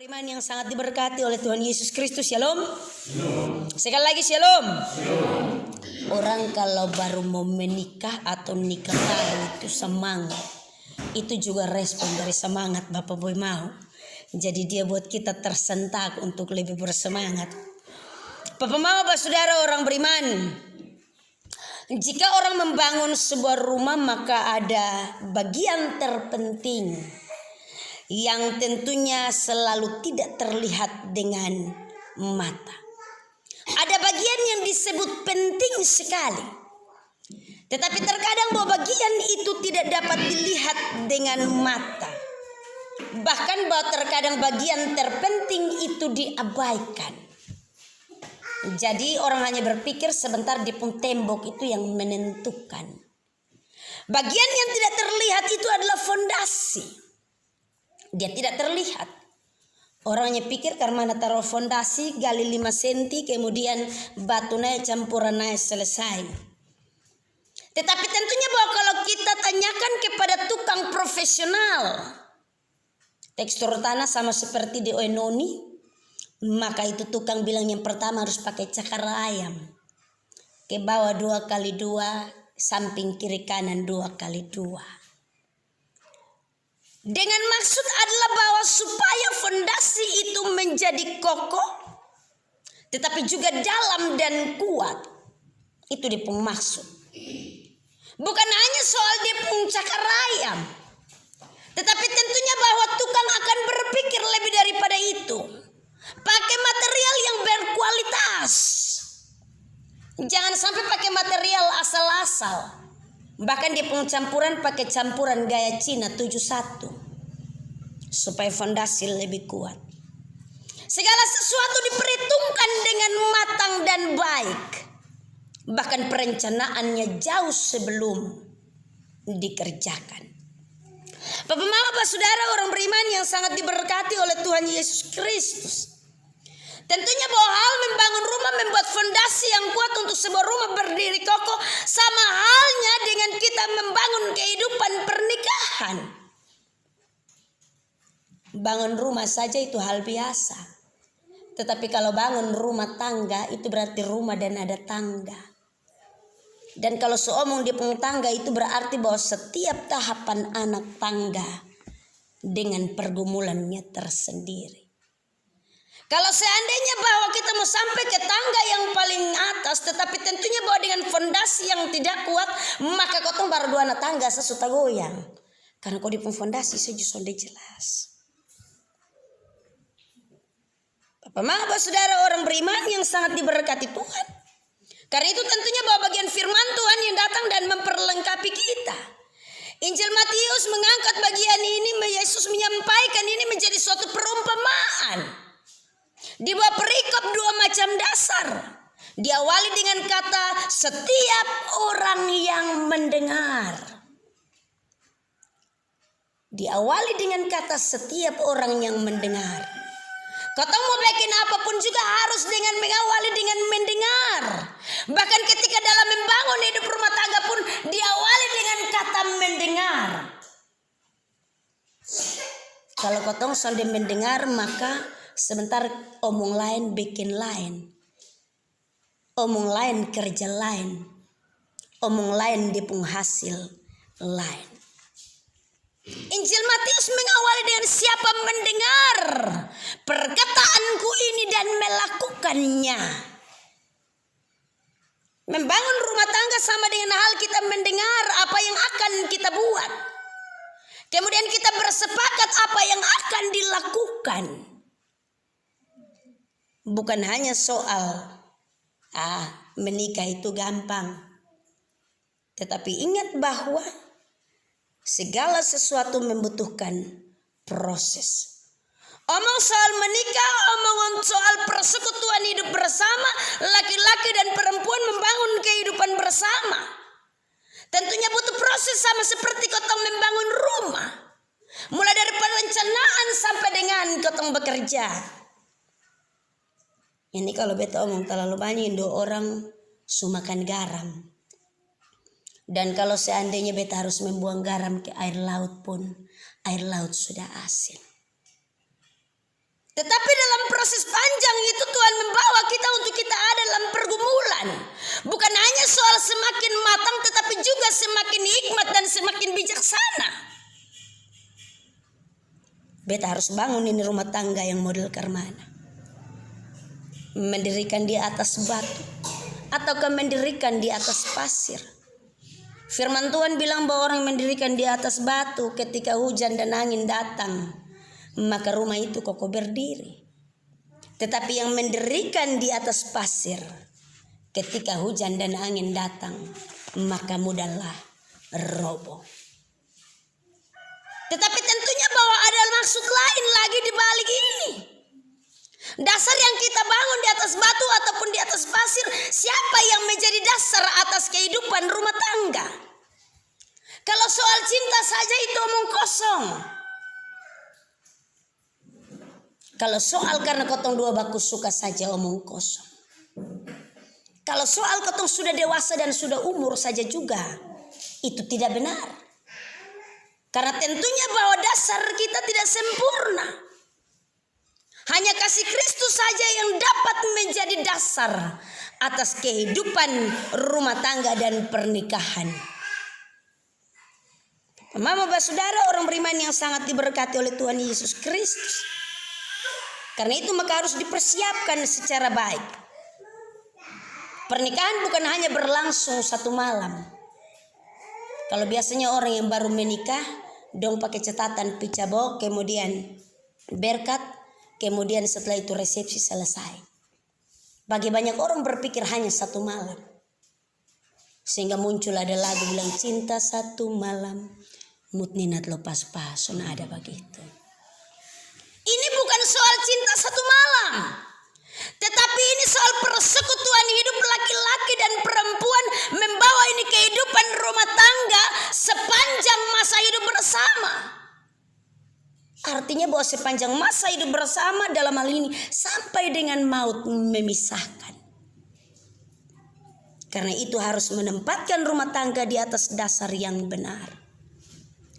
beriman yang sangat diberkati oleh Tuhan Yesus Kristus. Shalom. Sekali lagi shalom. Orang kalau baru mau menikah atau nikah baru itu semangat. Itu juga respon dari semangat Bapak Boy mau. Jadi dia buat kita tersentak untuk lebih bersemangat. Bapak mau Bapak Saudara orang beriman. Jika orang membangun sebuah rumah maka ada bagian terpenting yang tentunya selalu tidak terlihat dengan mata. Ada bagian yang disebut penting sekali, tetapi terkadang bahwa bagian itu tidak dapat dilihat dengan mata. Bahkan bahwa terkadang bagian terpenting itu diabaikan. Jadi orang hanya berpikir sebentar di tembok itu yang menentukan. Bagian yang tidak terlihat itu adalah fondasi. Dia tidak terlihat. Orangnya pikir karena mana taruh fondasi gali 5 cm kemudian batu naik campuran naik selesai. Tetapi tentunya bahwa kalau kita tanyakan kepada tukang profesional tekstur tanah sama seperti di Oenoni, maka itu tukang bilang yang pertama harus pakai cakar ayam. Ke bawah 2x2, samping kiri kanan 2x2. Dengan maksud adalah bahwa supaya fondasi itu menjadi kokoh, tetapi juga dalam dan kuat. Itu dia maksud. Bukan hanya soal dia cakar ayam, tetapi tentunya bahwa tukang akan berpikir lebih daripada itu. Pakai material yang berkualitas. Jangan sampai pakai material asal-asal. Bahkan dia campuran pakai campuran gaya Cina 71 supaya fondasi lebih kuat. Segala sesuatu diperhitungkan dengan matang dan baik. Bahkan perencanaannya jauh sebelum dikerjakan. Bapak Saudara orang beriman yang sangat diberkati oleh Tuhan Yesus Kristus. Tentunya bahwa hal membangun rumah membuat fondasi yang kuat untuk sebuah rumah berdiri kokoh. Sama halnya dengan kita membangun kehidupan pernikahan. Bangun rumah saja itu hal biasa. Tetapi kalau bangun rumah tangga itu berarti rumah dan ada tangga. Dan kalau seomong di tangga itu berarti bahwa setiap tahapan anak tangga dengan pergumulannya tersendiri. Kalau seandainya bahwa kita mau sampai ke tangga yang paling atas, tetapi tentunya bahwa dengan fondasi yang tidak kuat, maka kau baru dua anak tangga sesuatu goyang. Karena kau di fondasi saja sudah jelas. Bapak Saudara orang beriman yang sangat diberkati Tuhan. Karena itu tentunya bahwa bagian firman Tuhan yang datang dan memperlengkapi kita. Injil Matius mengangkat bagian ini, Yesus menyampaikan ini menjadi suatu perumpamaan. Di bawah perikop 2 macam dasar. Diawali dengan kata setiap orang yang mendengar. Diawali dengan kata setiap orang yang mendengar. Kau mau bikin apapun juga harus dengan mengawali dengan mendengar. Bahkan ketika dalam membangun hidup rumah tangga pun diawali dengan kata mendengar. Kalau kau sudah mendengar maka sebentar omong lain bikin lain. Omong lain kerja lain. Omong lain dia hasil lain. Injil Matius mengawali dengan siapa mendengar perkataanku ini dan melakukannya. Membangun rumah tangga sama dengan hal kita mendengar apa yang akan kita buat. Kemudian kita bersepakat apa yang akan dilakukan. Bukan hanya soal menikah itu gampang. Tetapi ingat bahwa segala sesuatu membutuhkan proses. Omong soal menikah, omong soal persekutuan hidup bersama, laki-laki dan perempuan membangun kehidupan bersama. Tentunya butuh proses sama seperti kotong membangun rumah. Mulai dari perencanaan sampai dengan kotong bekerja. Ini kalau beta omong terlalu banyak Indo orang sumakan garam. Dan kalau seandainya beta harus membuang garam ke air laut pun, air laut sudah asin. Tetapi juga semakin hikmat dan semakin bijaksana. Beta harus bangun ini rumah tangga yang model karmana. Mendirikan di atas batu ataukah mendirikan di atas pasir? Firman Tuhan bilang bahwa orang yang mendirikan di atas batu ketika hujan dan angin datang, maka rumah itu kokoh berdiri. Tetapi yang mendirikan di atas pasir, ketika hujan dan angin datang, maka mudahlah roboh. Tetapi tentunya bahwa ada maksud lain lagi di balik ini. Dasar yang kita bangun di atas batu ataupun di atas pasir, siapa yang menjadi dasar atas kehidupan rumah tangga? Kalau soal cinta saja itu omong kosong. Kalau soal karena kotong dua baku suka saja omong kosong. Kalau soal kotong sudah dewasa dan sudah umur saja juga, itu tidak benar. Karena tentunya bahwa dasar kita tidak sempurna. Hanya kasih Kristus saja yang dapat menjadi dasar atas kehidupan rumah tangga dan pernikahan. Mama saudara, orang beriman yang sangat diberkati oleh Tuhan Yesus Kristus. Karena itu maka harus dipersiapkan secara baik. Pernikahan bukan hanya berlangsung satu malam. Kalau biasanya orang yang baru menikah, dong pakai catatan picabo, kemudian berkat, kemudian setelah itu resepsi selesai. Bagi banyak orang berpikir hanya satu malam. Sehingga muncul ada lagu bilang cinta satu malam, mutninat lepas pasun, ada begitu. Ini bukan soal cinta satu malam, tetapi ini soal persekutuan hidup laki-laki dan perempuan membawa ini kehidupan rumah tangga sepanjang masa hidup bersama. Artinya bahwa sepanjang masa hidup bersama dalam hal ini sampai dengan maut memisahkan. Karena itu harus menempatkan rumah tangga di atas dasar yang benar.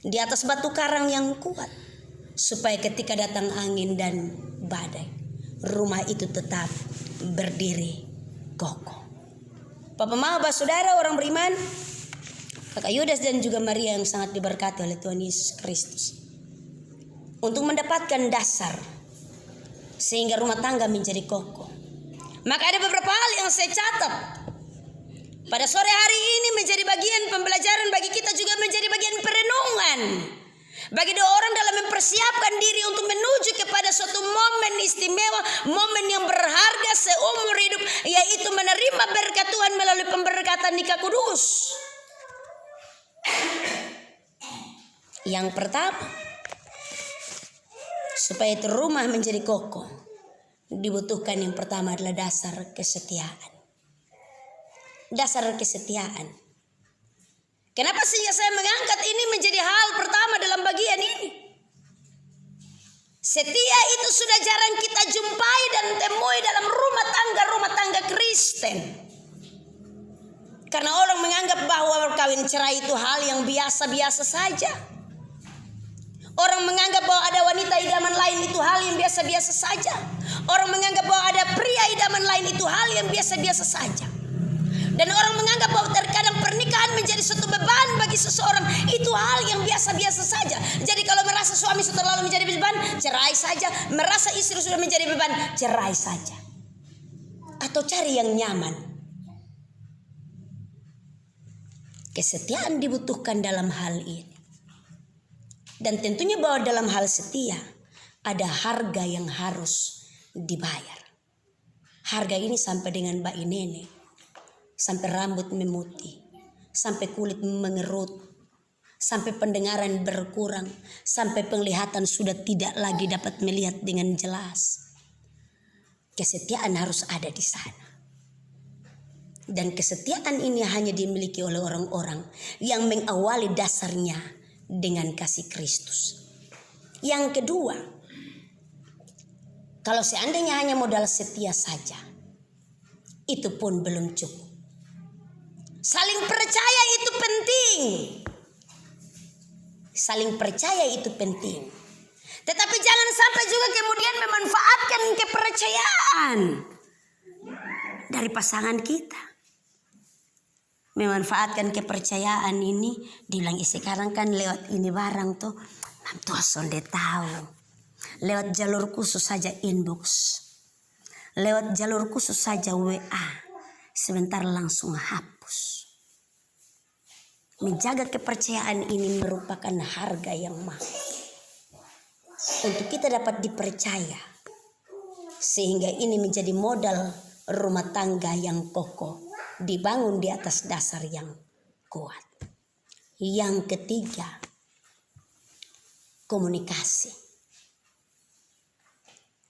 Di atas batu karang yang kuat. Supaya ketika datang angin dan badai, rumah itu tetap berdiri kokoh. Papa mama saudara orang beriman, Kakak Yudas dan juga Maria yang sangat diberkati oleh Tuhan Yesus Kristus. Untuk mendapatkan dasar sehingga rumah tangga menjadi kokoh. Maka ada beberapa hal yang saya catat. Pada sore hari ini menjadi bagian pembelajaran bagi kita, juga menjadi bagian perenungan. Bagi dua orang dalam mempersiapkan diri untuk menuju kepada suatu momen istimewa, momen yang berharga seumur hidup, yaitu menerima berkat Tuhan melalui pemberkatan nikah kudus. Yang pertama, supaya itu rumah menjadi kokoh, dibutuhkan yang pertama adalah dasar kesetiaan. Dasar kesetiaan. Kenapa sehingga saya mengangkat ini menjadi hal pertama dalam bagian ini? Setia itu sudah jarang kita jumpai dan temui dalam rumah tangga Kristen. Karena orang menganggap bahwa kawin cerai itu hal yang biasa-biasa saja. Orang menganggap bahwa ada wanita idaman lain itu hal yang biasa-biasa saja. Orang menganggap bahwa ada pria idaman lain itu hal yang biasa-biasa saja. Dan orang menganggap bahwa terkadang pernikahan menjadi suatu beban bagi seseorang. Itu hal yang biasa-biasa saja. Jadi kalau merasa suami sudah terlalu menjadi beban, cerai saja. Merasa istri sudah menjadi beban, cerai saja. Atau cari yang nyaman. Kesetiaan dibutuhkan dalam hal ini. Dan tentunya bahwa dalam hal setia ada harga yang harus dibayar. Harga ini sampai dengan bayi nenek. Sampai rambut memutih, sampai kulit mengerut, sampai pendengaran berkurang, sampai penglihatan sudah tidak lagi dapat melihat dengan jelas. Kesetiaan harus ada di sana. Dan kesetiaan ini hanya dimiliki oleh orang-orang yang mengawali dasarnya dengan kasih Kristus. Yang kedua, kalau seandainya hanya modal setia saja, itu pun belum cukup. Saling percaya itu penting. Saling percaya itu penting. Tetapi jangan sampai juga kemudian memanfaatkan kepercayaan dari pasangan kita. memanfaatkan kepercayaan ini. Dibilang sekarang kan lewat ini barang tuh, tuh sonde tahu. Lewat jalur khusus saja inbox, lewat jalur khusus saja WA, sebentar langsung hapus. Menjaga kepercayaan ini merupakan harga yang mahal untuk kita dapat dipercaya, sehingga ini menjadi modal rumah tangga yang kokoh, dibangun di atas dasar yang kuat. Yang ketiga, komunikasi.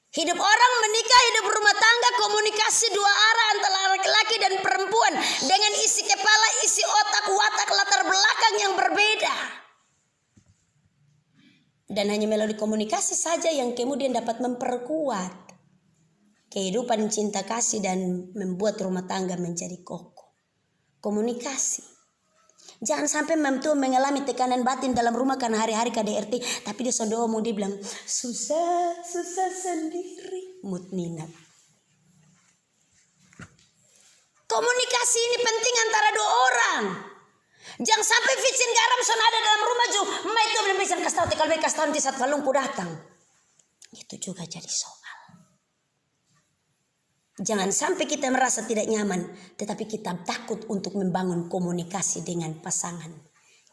Hidup orang menikah, hidup rumah tangga, komunikasi dua arah antara laki-laki dan perempuan dengan isi kepala, isi otak, watak, latar belakang yang berbeda. Dan hanya melalui komunikasi saja yang kemudian dapat memperkuat kehidupan cinta kasih dan membuat rumah tangga menjadi kokoh. Komunikasi. Jangan sampai memtuh mengalami tekanan batin dalam rumah karena hari-hari KDRT, tapi dia sudah ngomong, dia bilang susah sendiri, mutminat. Komunikasi ini penting antara dua orang. Jangan sampai vicin garam son ada dalam rumah ju, mai itu belum bisa kasih tahu, kalau kasih tahu di saat valungku datang. Itu juga jadi soal. Jangan sampai kita merasa tidak nyaman, tetapi kita takut untuk membangun komunikasi dengan pasangan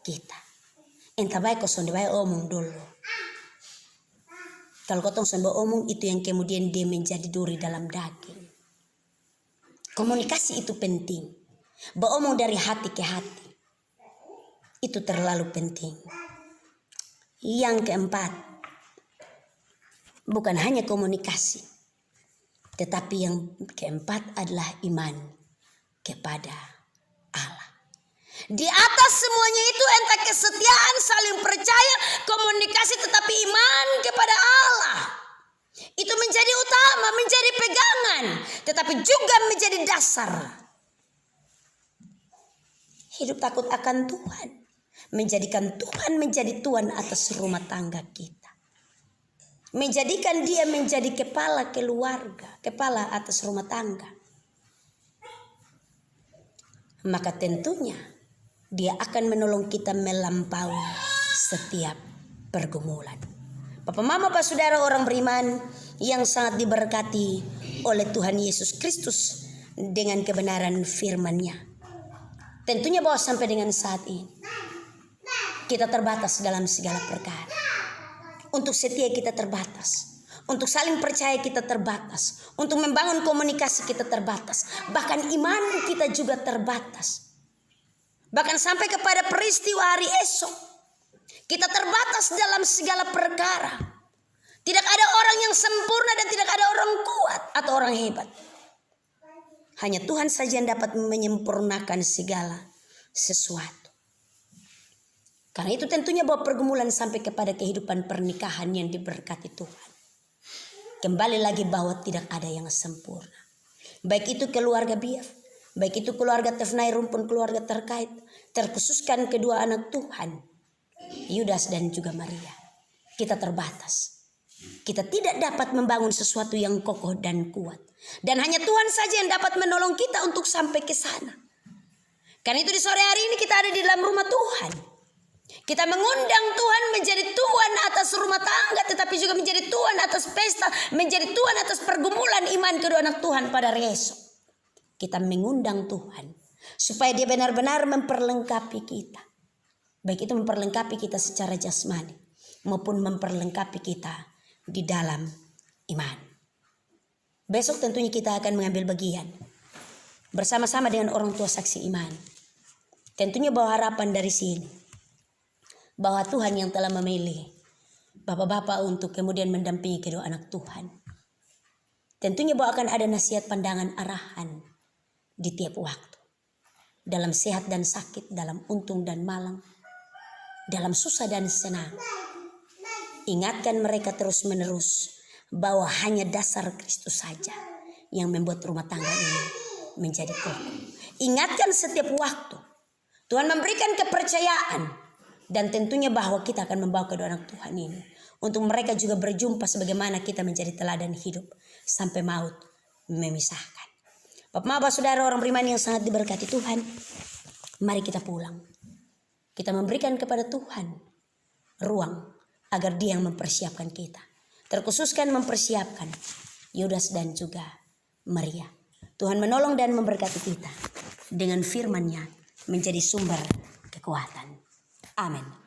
kita. Entah baik kau sonde baik omong dulu. Kalau kau tong sonde omong, itu yang kemudian dia menjadi duri dalam daging. Komunikasi itu penting. Beromong dari hati ke hati. Itu terlalu penting. Yang keempat, bukan hanya komunikasi, tetapi yang keempat adalah iman kepada Allah. Di atas semuanya itu entah kesetiaan, saling percaya, komunikasi, tetapi iman kepada Allah. Itu menjadi utama, menjadi pegangan, tetapi juga menjadi dasar. Hidup takut akan Tuhan, menjadikan Tuhan menjadi Tuhan atas rumah tangga kita. Menjadikan dia menjadi kepala keluarga, kepala atas rumah tangga. Maka tentunya dia akan menolong kita melampaui setiap pergumulan. Bapak, mama, Pak, saudara orang beriman yang sangat diberkati oleh Tuhan Yesus Kristus dengan kebenaran firman-Nya. Tentunya bahwa sampai dengan saat ini kita terbatas dalam segala perkara. Untuk setia kita terbatas. Untuk saling percaya kita terbatas. Untuk membangun komunikasi kita terbatas. Bahkan iman kita juga terbatas. Bahkan sampai kepada peristiwa hari esok. Kita terbatas dalam segala perkara. Tidak ada orang yang sempurna dan tidak ada orang kuat atau orang hebat. Hanya Tuhan saja yang dapat menyempurnakan segala sesuatu. Karena itu tentunya bahwa pergumulan sampai kepada kehidupan pernikahan yang diberkati Tuhan. Kembali lagi bahwa tidak ada yang sempurna. Baik itu keluarga Biaf, baik itu keluarga Tefnai rumpun keluarga terkait, terkhususkan kedua anak Tuhan, Yudas dan juga Maria. Kita terbatas. Kita tidak dapat membangun sesuatu yang kokoh dan kuat. Dan hanya Tuhan saja yang dapat menolong kita untuk sampai ke sana. Karena itu di sore hari ini kita ada di dalam rumah Tuhan. Kita mengundang Tuhan menjadi Tuhan atas rumah tangga, tetapi juga menjadi Tuhan atas pesta, menjadi Tuhan atas pergumulan iman kedua anak Tuhan pada hari esok. Kita mengundang Tuhan supaya dia benar-benar memperlengkapi kita. Baik itu memperlengkapi kita secara jasmani maupun memperlengkapi kita di dalam iman. Besok tentunya kita akan mengambil bagian bersama-sama dengan orang tua saksi iman. Tentunya bawa harapan dari sini. Bahwa Tuhan yang telah memilih bapak-bapak untuk kemudian mendampingi kedua anak Tuhan. Tentunya bahwa akan ada nasihat, pandangan, arahan di tiap waktu. Dalam sehat dan sakit, dalam untung dan malang, dalam susah dan senang. Ingatkan mereka terus-menerus bahwa hanya dasar Kristus saja yang membuat rumah tangga ini menjadi kokoh. Ingatkan setiap waktu. Tuhan memberikan kepercayaan. Dan tentunya bahwa kita akan membawa kedua anak Tuhan ini. Untuk mereka juga berjumpa sebagaimana kita menjadi teladan hidup. Sampai maut memisahkan. Bapak, saudara orang beriman yang sangat diberkati Tuhan. Mari kita pulang. Kita memberikan kepada Tuhan ruang agar Dia yang mempersiapkan kita. Terkhususkan mempersiapkan Yudas dan juga Maria. Tuhan menolong dan memberkati kita dengan firman-Nya menjadi sumber kekuatan. Amin.